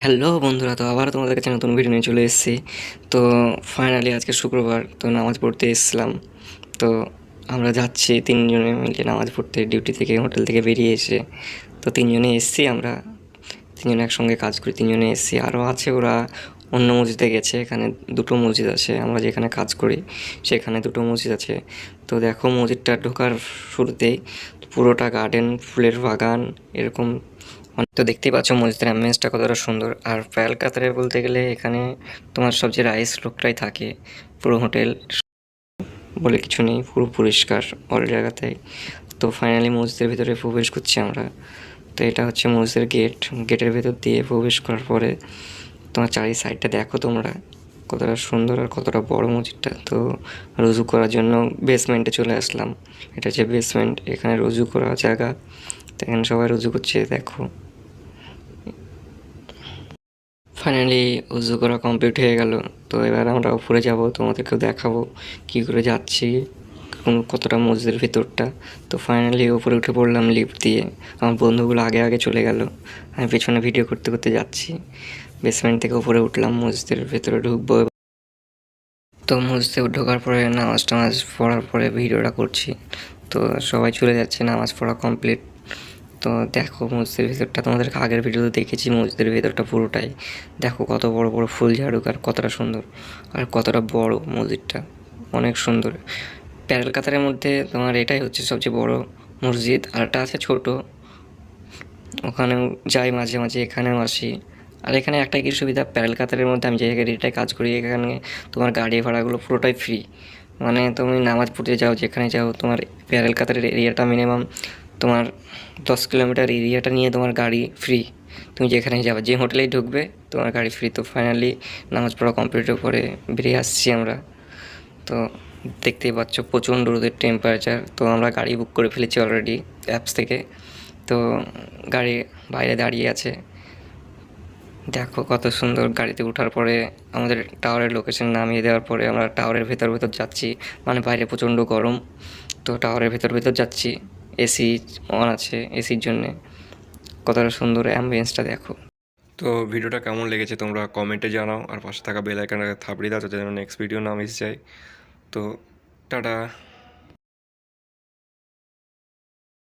Hello বন্ধুরা, তো আবার তোমাদের কাছে নতুন ভিডিও নিয়ে চলে এসেছি। তো ফাইনালি আজকে শুক্রবার, তো নামাজ পড়তে এসেছিলাম। তো আমরা যাচ্ছি তিনজনে মিলে নামাজ পড়তে, ডিউটি থেকে হোটেল থেকে বেরিয়ে এসে। তো তিনজনে এসেছি আমরা, তিনজনে একসঙ্গে কাজ করি, তিনজনে এসেছি। আরও আছে, ওরা অন্য মসজিদে গেছে। এখানে দুটো মসজিদ আছে, আমরা যেখানে কাজ করি সেখানে দুটো মসজিদ আছে। তো দেখো, মসজিদটা ঢোকার শুরুতেই পুরোটা গার্ডেন, ফুলের বাগান এরকম। তো দেখতেই পাচ্ছ মসজিদের অ্যাম্বিয়েন্সটা কতটা সুন্দর। আর পায়াল কাতারে বলতে গেলে এখানে তোমার সবচেয়ে রাইস লোকটাই থাকে। পুরো হোটেল বলে কিছু নেই, পুরো পরিষ্কার অল জায়গাতেই। তো ফাইনালি মসজিদের ভিতরে প্রবেশ করছি আমরা। তো এটা হচ্ছে মসজিদের গেট। গেটের ভেতর দিয়ে প্রবেশ করার পরে তোমার চারি সাইডটা দেখো তোমরা, কতটা সুন্দর আর কতটা বড় মসজিদটা। তো রুজু করার জন্য বেসমেন্টে চলে আসলাম। এটা হচ্ছে বেসমেন্ট, এখানে রুজু করার জায়গা। তো এখানে সবাই রুজু করছে দেখো। ফাইনালি উজু করা কমপ্লিট হয়ে গেল। তো এবার আমরা উপরে যাব, তোমাদেরকেও দেখাবো কী করে যাচ্ছি, কতটা মসজিদের ভিতরটা। তো ফাইনালি উপরে উঠে পড়লাম লিফট দিয়ে। আমার বন্ধুগুলো আগে আগে চলে গেল, আমি পেছনে ভিডিও করতে করতে যাচ্ছি। বেসমেন্ট থেকে উপরে উঠলাম, মসজিদের ভেতরে ঢুকবো। তো মসজিদে ঢোকার পরে নামাজ টামাজ পড়ার পরে ভিডিওটা করছি। তো সবাই চলে যাচ্ছে, নামাজ পড়া কমপ্লিট। তো দেখো মসজিদের ভিতরটা, তোমাদেরকে আগের ভিডিওতে দেখেছি মসজিদের ভিতরটা পুরোটাই। দেখো কত বড় বড় ফুল ঝাড়ুক, আর কতটা সুন্দর, আর কতটা বড় মসজিদটা, অনেক সুন্দর। প্যারেল কাতারের মধ্যে তোমার এটাই হচ্ছে সবচেয়ে বড় মসজিদ। আরটা আছে ছোট, ওখানেও যাই মাঝে মাঝে, এখানেও আসি। আর এখানে একটাই কি সুবিধা, প্যারেল কাতারের মধ্যে আমি যে এটাই কাজ করি, এখানে তোমার গাড়ি ভাড়াগুলো পুরোটাই ফ্রি। মানে তুমি নামাজ পড়তে যাও, যেখানে যাও, তোমার প্যারেল কাতারের এরিয়াটা মিনিমাম তোমার 10 কিলোমিটার এরিয়াটা নিয়ে তোমার গাড়ি ফ্রি। তুমি যেখানেই যাবে, যে হোটেলেই ঢুকবে, তোমার গাড়ি ফ্রি। তো ফাইনালি নামাজ পড়া কমপ্লিটের পরে বেরিয়ে আসছি আমরা। তো দেখতেই পাচ্ছ প্রচণ্ড রোদের টেম্পারেচার। তো আমরা গাড়ি বুক করে ফেলেছি অলরেডি অ্যাপস থেকে। তো গাড়ি বাইরে দাঁড়িয়ে আছে, দেখো কত সুন্দর। গাড়িতে ওঠার পরে আমাদের টাওয়ারের লোকেশন নামিয়ে দেওয়ার পরে আমরা টাওয়ারের ভেতর ভেতর যাচ্ছি। মানে বাইরে প্রচণ্ড গরম, তো টাওয়ারের ভেতর ভেতর যাচ্ছি। এসি অন আছে, এসির জন্যে। কতটা সুন্দর অ্যাম্বিয়েন্সটা দেখো। তো ভিডিওটা কেমন লেগেছে তোমরা কমেন্টে জানাও, আর পাশে থাকা বেল আইকনটা থাপড়িয়ে দাও যাতে যেন নেক্সট ভিডিও না মিস যায়। তো টাটা।